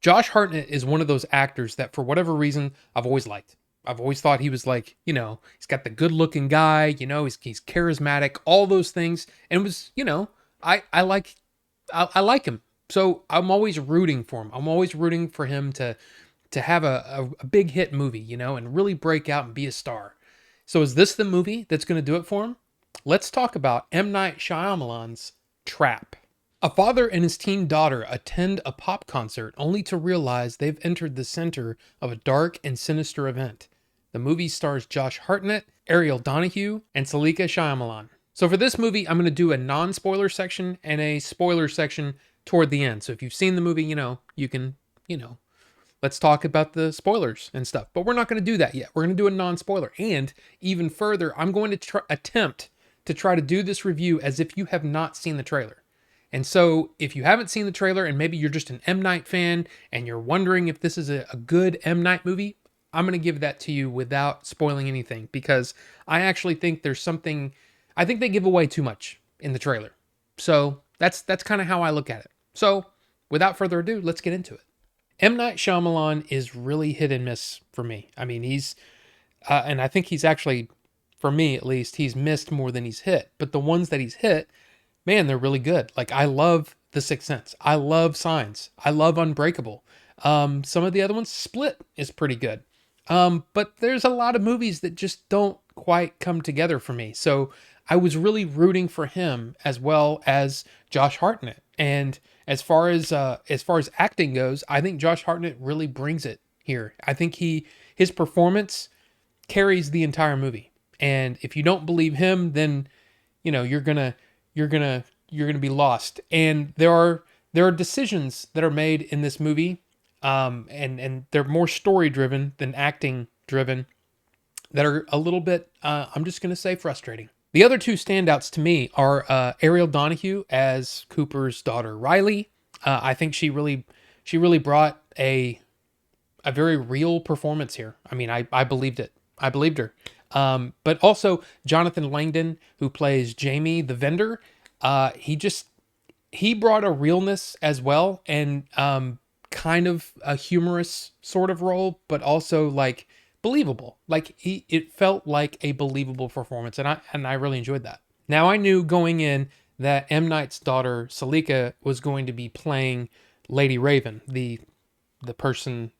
Josh Hartnett is one of those actors that, for whatever reason, I've always liked. I've always thought he was like, he's got the good looking guy, he's charismatic, all those things. And it was, I like I like him. So I'm always rooting for him. I'm always rooting for him to have a big hit movie, and really break out and be a star. So is this the movie that's going to do it for him? Let's talk about M. Night Shyamalan's Trap. A father and his teen daughter attend a pop concert only to realize they've entered the center of a dark and sinister event. The movie stars Josh Hartnett, Ariel Donaghue, and Saleka Shyamalan. So for this movie, I'm going to do a non-spoiler section and a spoiler section toward the end. So if you've seen the movie, you can, let's talk about the spoilers and stuff. But we're not going to do that yet. We're going to do a non-spoiler. And even further, I'm going to attempt to try to do this review as if you have not seen the trailer. And so if you haven't seen the trailer and maybe you're just an M. Night fan and you're wondering if this is a good M. Night movie, I'm going to give that to you without spoiling anything, because I actually think there's something, I think they give away too much in the trailer. So that's kind of how I look at it. So without further ado, let's get into it. M. Night Shyamalan is really hit and miss for me. I mean, and I think he's actually, for me at least, he's missed more than he's hit. But the ones that he's hit, man, they're really good. Like, I love The Sixth Sense. I love Signs. I love Unbreakable. Some of the other ones, Split is pretty good. But there's a lot of movies that just don't quite come together for me. So I was really rooting for him as well as Josh Hartnett. And as far as acting goes, I think Josh Hartnett really brings it here. I think his performance carries the entire movie. And if you don't believe him, then you're gonna be lost. And there are decisions that are made in this movie, and they're more story driven than acting driven, that are a little bit, I'm just gonna say, frustrating. The other two standouts to me are Ariel Donaghue as Cooper's daughter Riley. I think she really brought a very real performance here. I mean, I believed it. I believed her. But also Jonathan Langdon, who plays Jamie the vendor, he brought a realness as well, and kind of a humorous sort of role, but also like believable. Like it felt like a believable performance, and I really enjoyed that. Now I knew going in that M. Night's daughter Saleka was going to be playing Lady Raven, the person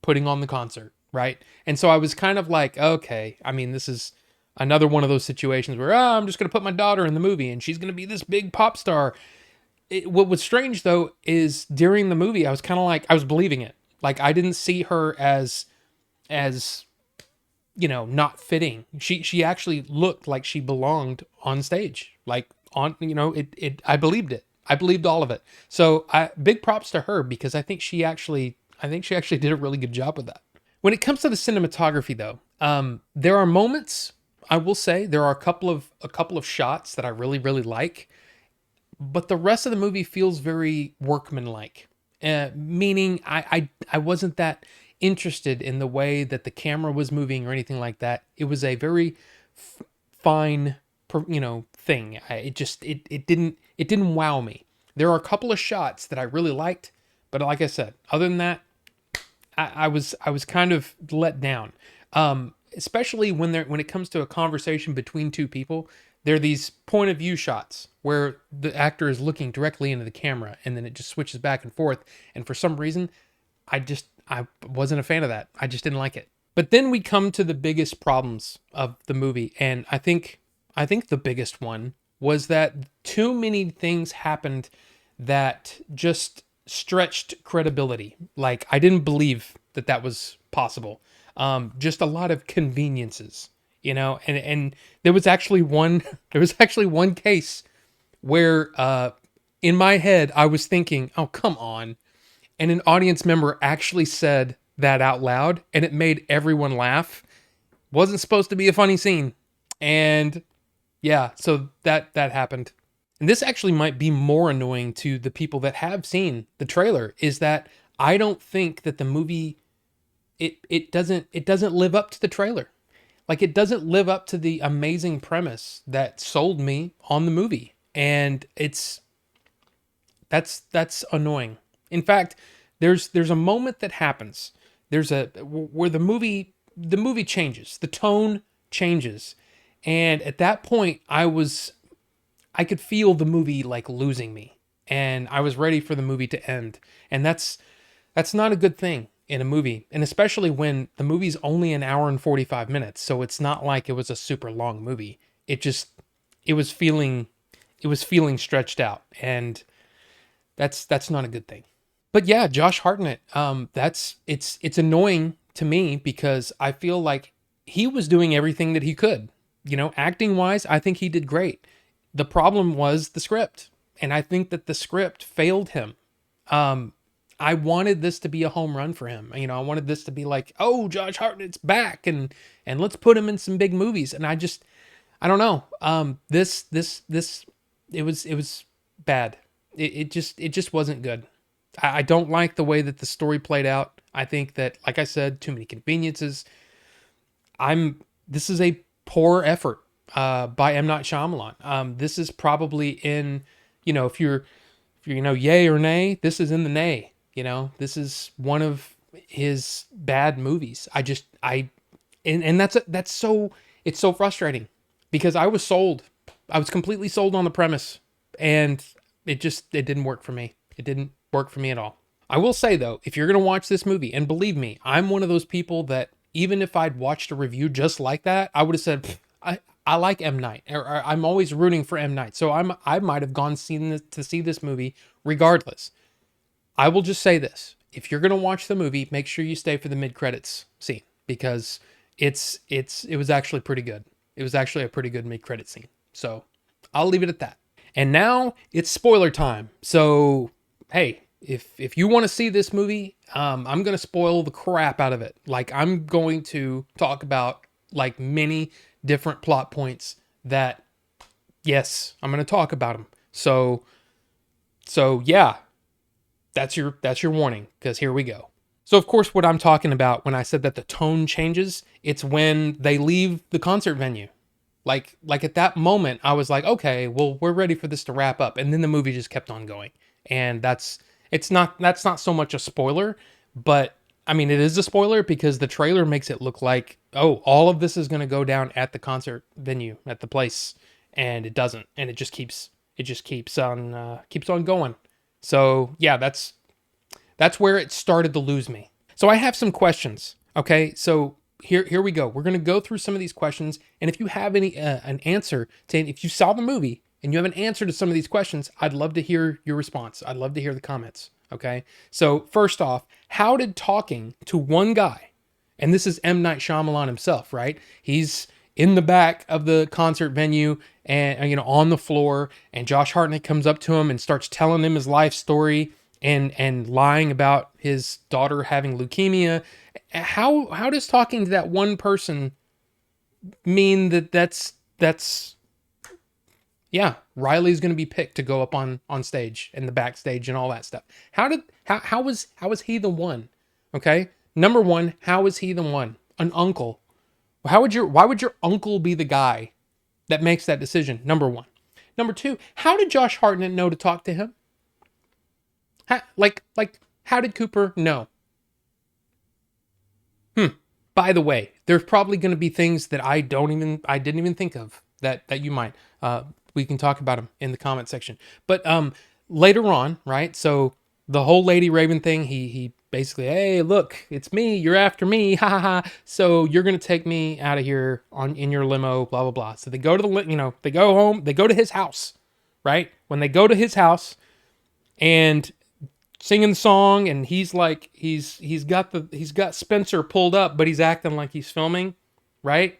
putting on the concert, right? And so I was kind of like, okay, I mean, this is another one of those situations where, I'm just going to put my daughter in the movie and she's going to be this big pop star. What was strange though is during the movie, I was kind of like, I was believing it. Like, I didn't see her as not fitting. She actually looked like she belonged on stage, like on, I believed it. I believed all of it. So big props to her, because I think she actually did a really good job with that. When it comes to the cinematography, though, there are moments. I will say there are a couple of shots that I really really like, but the rest of the movie feels very workmanlike. Meaning, I wasn't that interested in the way that the camera was moving or anything like that. It was a very fine, thing. It didn't wow me. There are a couple of shots that I really liked, but like I said, other than that, I was kind of let down. Especially when it comes to a conversation between two people, there are these point of view shots where the actor is looking directly into the camera, and then it just switches back and forth. And for some reason, I wasn't a fan of that. I just didn't like it. But then we come to the biggest problems of the movie, and I think the biggest one was that too many things happened that just stretched credibility. Like, I didn't believe that was possible. Just a lot of conveniences, and there was actually one there was actually one case where in my head I was thinking, oh, come on. And an audience member actually said that out loud, and it made everyone laugh. Wasn't supposed to be a funny scene. And yeah, so that happened. And this actually might be more annoying to the people that have seen the trailer, is that I don't think that the movie, it doesn't live up to the trailer. Like, it doesn't live up to the amazing premise that sold me on the movie. And that's annoying. In fact, there's a moment that happens. There's a where the movie changes. The tone changes. And at that point I could feel the movie like losing me, and I was ready for the movie to end. And that's not a good thing in a movie, and especially when the movie's only an hour and 45 minutes, so it's not like it was a super long movie. It just it was feeling it was feeling stretched out, and that's not a good thing. But yeah, Josh Hartnett, that's it's annoying to me because I feel like he was doing everything that he could. Acting wise, I think he did great. The problem was the script, and I think that the script failed him. Um, I wanted this to be a home run for him. I wanted this to be like, oh, Josh Hartnett's back, and let's put him in some big movies. And I don't know. This it was bad. It just wasn't good. I don't like the way that the story played out. I think that, like I said, too many conveniences. This is a poor effort by M. Night Shyamalan. This is probably in, if you're yay or nay, this is in the nay. This is one of his bad movies. And that's so, it's so frustrating because I was sold. I was completely sold on the premise, and it didn't work for me. It didn't work for me at all. I will say though, if you're going to watch this movie, and believe me, I'm one of those people that even if I'd watched a review just like that, I would have said, I like M. Night, or I'm always rooting for M. Night. So I might have gone to see this movie regardless. I will just say this. If you're going to watch the movie, make sure you stay for the mid-credits scene, because it was actually pretty good. It was actually a pretty good mid-credit scene. So I'll leave it at that. And now it's spoiler time. So, hey, if you want to see this movie, I'm going to spoil the crap out of it. Like, I'm going to talk about like many different plot points that, yes, I'm going to talk about them. So yeah, that's your warning, because here we go. So of course, what I'm talking about when I said that the tone changes, it's when they leave the concert venue. Like at that moment, I was like, okay, well, we're ready for this to wrap up, and then the movie just kept on going, and that's not so much a spoiler, but I mean, it is a spoiler because the trailer makes it look like, oh, all of this is going to go down at the concert venue, at the place, and it doesn't, and it just keeps on going. So yeah, that's where it started to lose me. So I have some questions. Okay, so here we go. We're gonna go through some of these questions, and if you have an answer to, if you saw the movie and you have an answer to some of these questions, I'd love to hear your response. I'd love to hear the comments. Okay, so first off, how did talking to one guy, and this is M. Night Shyamalan himself, right? He's in the back of the concert venue and on the floor, and Josh Hartnett comes up to him and starts telling him his life story and lying about his daughter having leukemia. How does talking to that one person mean that's yeah, Riley's going to be picked to go up on stage and the backstage and all that stuff? How was he the one? Okay? Number one, how is he the one? An uncle. Why would your uncle be the guy that makes that decision? Number one. Number two, how did Josh Hartnett know to talk to him? How did Cooper know? By the way, there's probably going to be things that I didn't even think of that you might. We can talk about them in the comment section. But later on, right? So the whole Lady Raven thing, he basically, hey, look, it's me. You're after me, ha ha ha. So you're gonna take me out of here in your limo, blah blah blah. So they go to they go home, they go to his house, right? When they go to his house and singing the song, and he's like, he's got Spencer pulled up, but he's acting like he's filming, right?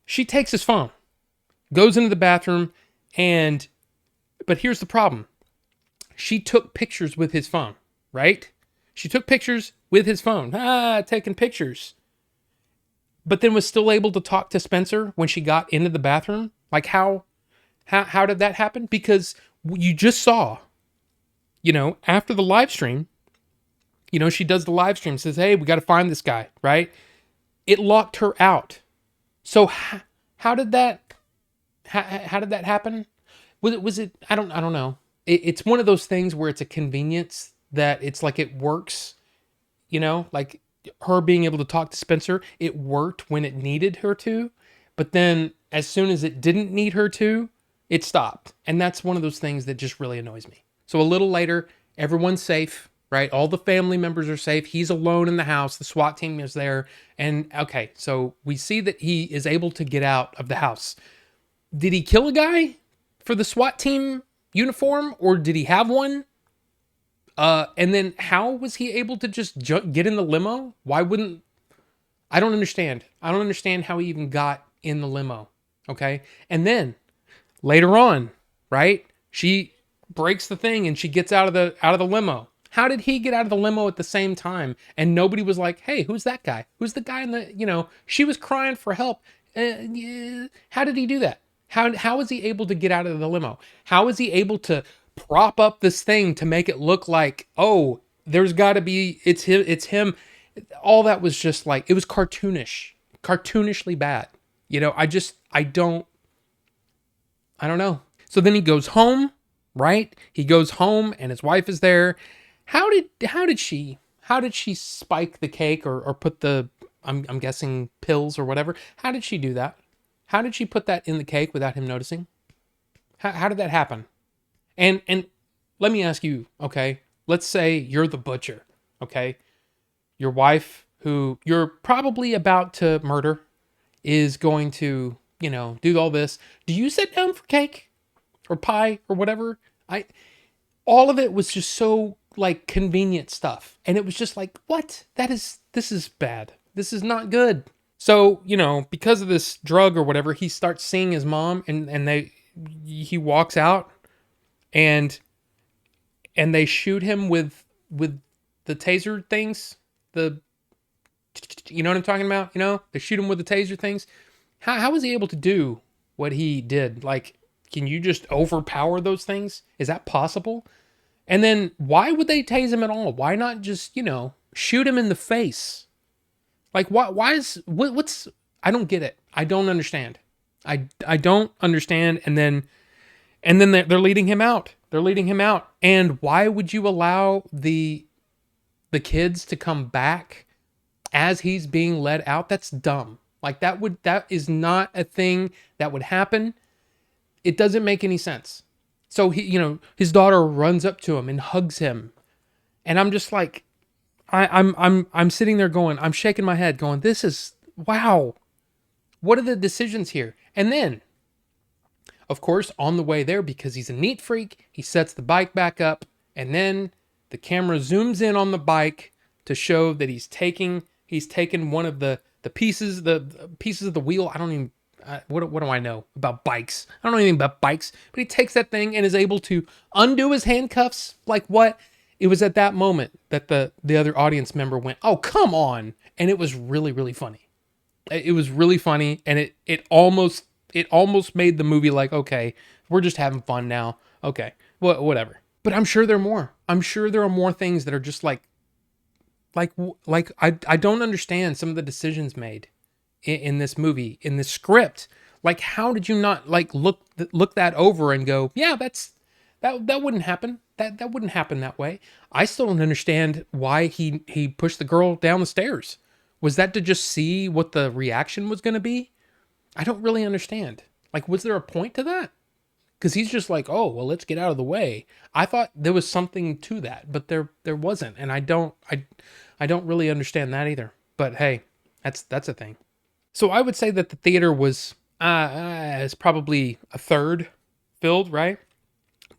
She takes his phone, goes into the bathroom, but here's the problem. She took pictures with his phone, right? She took pictures with his phone. Taking pictures. But then was still able to talk to Spencer when she got into the bathroom? Like how did that happen? Because you just saw, after the live stream, she does the live stream, says, hey, we got to find this guy, right? It locked her out. So how did that happen? Was it I don't know. It's one of those things where it's a convenience that it's like it works, like her being able to talk to Spencer, it worked when it needed her to, but then as soon as it didn't need her to, it stopped. And that's one of those things that just really annoys me. So a little later, everyone's safe, right? All the family members are safe. He's alone in the house. The SWAT team is there. And okay, so we see that he is able to get out of the house. Did he kill a guy for the SWAT team uniform, or did he have one? And then how was he able to just get in the limo? Why wouldn't... I don't understand. I don't understand how he even got in the limo. Okay. And then later on, right? She breaks the thing and she gets out of the limo. How did he get out of the limo at the same time? And nobody was like, "Hey, who's that guy? Who's the guy in the?" She was crying for help. Yeah. How did he do that? How is he able to get out of the limo? How is he able to prop up this thing to make it look like, oh, there's got to be, it's him, it's him. All that was just like, it was cartoonishly bad. I don't know. So then he goes home, right? He goes home and his wife is there. How did she spike the cake or put the, I'm guessing pills or whatever? How did she do that? How did she put that in the cake without him noticing? How did that happen? And let me ask you, okay? Let's say you're the butcher, okay? Your wife, who you're probably about to murder, is going to, do all this. Do you sit down for cake or pie or whatever? All of it was just so like convenient stuff. And it was just like, what? This is bad. This is not good. So, because of this drug or whatever, he starts seeing his mom and he walks out and they shoot him with the taser things. You know what I'm talking about? They shoot him with the taser things. How was he able to do what he did? Like, can you just overpower those things? Is that possible? And then why would they tase him at all? Why not just, shoot him in the face? Like, what's, I don't get it. I don't understand. I don't understand. And then they're leading him out. And why would you allow the kids to come back as he's being led out? That's dumb. Like that is not a thing that would happen. It doesn't make any sense. So his daughter runs up to him and hugs him. And I'm just like, I'm sitting there going, I'm shaking my head going, this is, wow. What are the decisions here? And then, of course, on the way there, because he's a neat freak, he sets the bike back up, and then the camera zooms in on the bike to show that he's taken one of the pieces of the wheel. I don't even, what do I know about bikes? I don't know anything about bikes, but he takes that thing and is able to undo his handcuffs. Like what? It was at that moment that the other audience member went, "Oh, come on." And it was really, really funny. It was really funny. And it almost made the movie like, okay, we're just having fun now. Okay, whatever. But I'm sure there are more. I'm sure there are more things that are just like I don't understand some of the decisions made in this movie, in this script. Like, how did you not like look that over and go, yeah, that wouldn't happen. That wouldn't happen that way. I still don't understand why he pushed the girl down the stairs. Was that to just see what the reaction was going to be? I don't really understand. Like, was there a point to that? Because he's just like, oh, well, let's get out of the way. I thought there was something to that, but there wasn't, and I don't really understand that either. But hey, that's a thing. So I would say that the theater was is probably a third filled, right?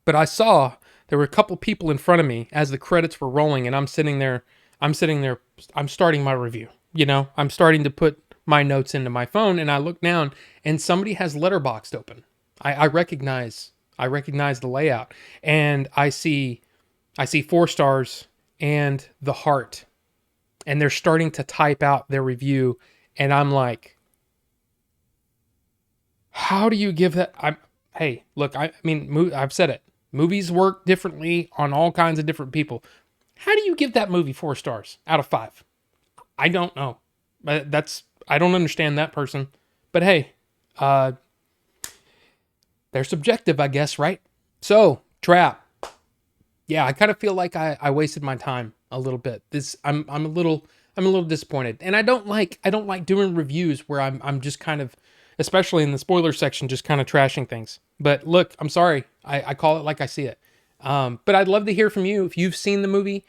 But I saw there were a couple people in front of me as the credits were rolling, and I'm sitting there. I'm starting my review. I'm starting to put my notes into my phone, and I look down, and somebody has Letterboxd open. I recognize the layout, and I see 4 stars and the heart, and they're starting to type out their review, and I'm like, how do you give that? Hey, look, I mean, I've said it. Movies work differently on all kinds of different people. How do you give that movie 4 stars out of 5? I don't know. I don't understand that person. But hey, they're subjective, I guess, right? So, Trap, Yeah, I kind of feel like I wasted my time a little bit. I'm a little disappointed. And I don't like doing reviews where I'm just kind of, especially in the spoiler section, just kind of trashing things. But look, I'm sorry. I call it like I see it. But I'd love to hear from you if you've seen the movie,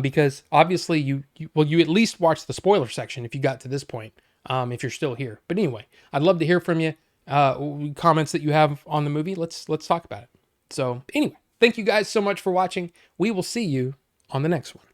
because obviously you at least watched the spoiler section if you got to this point, if you're still here. But anyway, I'd love to hear from you. Comments that you have on the movie. Let's talk about it. So anyway, thank you guys so much for watching. We will see you on the next one.